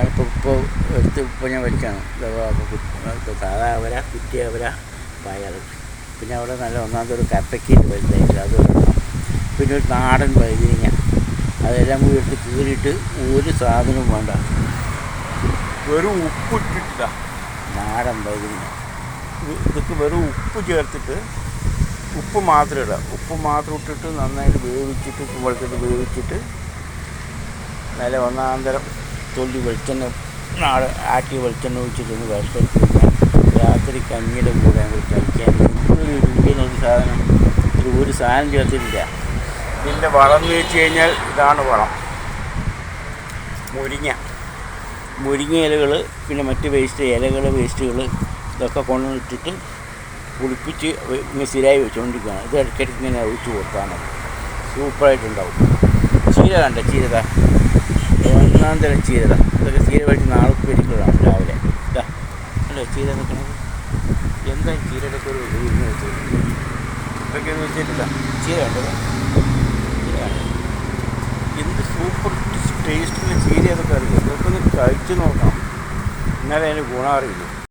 ഇപ്പോൾ എടുത്ത് ഇപ്പോൾ ഞാൻ വെച്ചാണ് സാധാ അവര കുറ്റിയ അവര പയർ, പിന്നെ അവിടെ നല്ല ഒന്നാമതൊരു കപ്പയ്ക്കുണ്ട് വലുതായിട്ട് അത് വേണം, പിന്നെ ഒരു നാടൻ വഴുതിരിങ്ങ, അതെല്ലാം കൂടി എടുത്ത് കീറിയിട്ട് ഒരു സാധനവും വേണ്ട, വെറും ഉപ്പ് ഇട്ടിട്ടില്ല. നാടൻ വഴുതിരിങ്ങ ഇതൊക്കെ വെറും ഉപ്പ് ചേർത്തിട്ട്, ഉപ്പ് മാത്രം ഇടുക, ഉപ്പ് മാത്രം ഇട്ടിട്ട് നന്നായിട്ട് വേവിച്ചിട്ട്, വെളുത്തിട്ട് വേവിച്ചിട്ട് നല്ല ഒന്നാന്തരം തൊല്ലി വെളിച്ചെണ്ണ ആട്ടിയ വെളിച്ചെണ്ണ ഒഴിച്ചിട്ടൊന്ന് വിഷമെടുത്ത് കഴിഞ്ഞാൽ രാത്രി കഞ്ഞിയുടെ കൂടെ ഞങ്ങൾ കഴിക്കാൻ ഒരു രുചിയെന്നൊരു സാധനം ഒരു സാധനം ചേർത്തിട്ടില്ല. ഇതിൻ്റെ വളം എന്ന് വെച്ച് കഴിഞ്ഞാൽ ഇതാണ് വളം. മുരിങ്ങ ഇലകൾ, പിന്നെ മറ്റ് വേസ്റ്റുകൾ ഇതൊക്കെ കൊണ്ടുവന്നിട്ടിട്ട് കുളിപ്പിച്ച് ഇങ്ങനെ സ്ഥിരമായി വെച്ചുകൊണ്ടിരിക്കുകയാണ്. ഇത് ഇടയ്ക്കിടയ്ക്ക് ഇങ്ങനെ ഒഴിച്ച് കൊടുത്താൽ മതി, സൂപ്പറായിട്ടുണ്ടാവും. ചീര കണ്ട ചീരത, ഒന്നാം തരം ചീരത, ഇതൊക്കെ ചീര കഴിച്ച് നാളെ ഉപ്പേരിക്കുള്ളതാണ് രാവിലെ. ഇതാ അല്ലേ ചീര നിൽക്കുന്നത്, എന്താ ചീരയുടെ ഒരു വീടിന് വെച്ചത്, ഇതൊക്കെ എന്ന് വെച്ചിട്ടില്ല. ചീര കണ്ടത്, ചീര കണ്ടത് എന്ത് സൂപ്പർ ടേസ്റ്റുള്ള ചീര, അതൊക്കെ അറിയാം. ഇതൊക്കെ ഒന്ന് കഴിച്ച് നോക്കണം, എന്നാലേ അതിന് ഗുണം അറിയില്ല.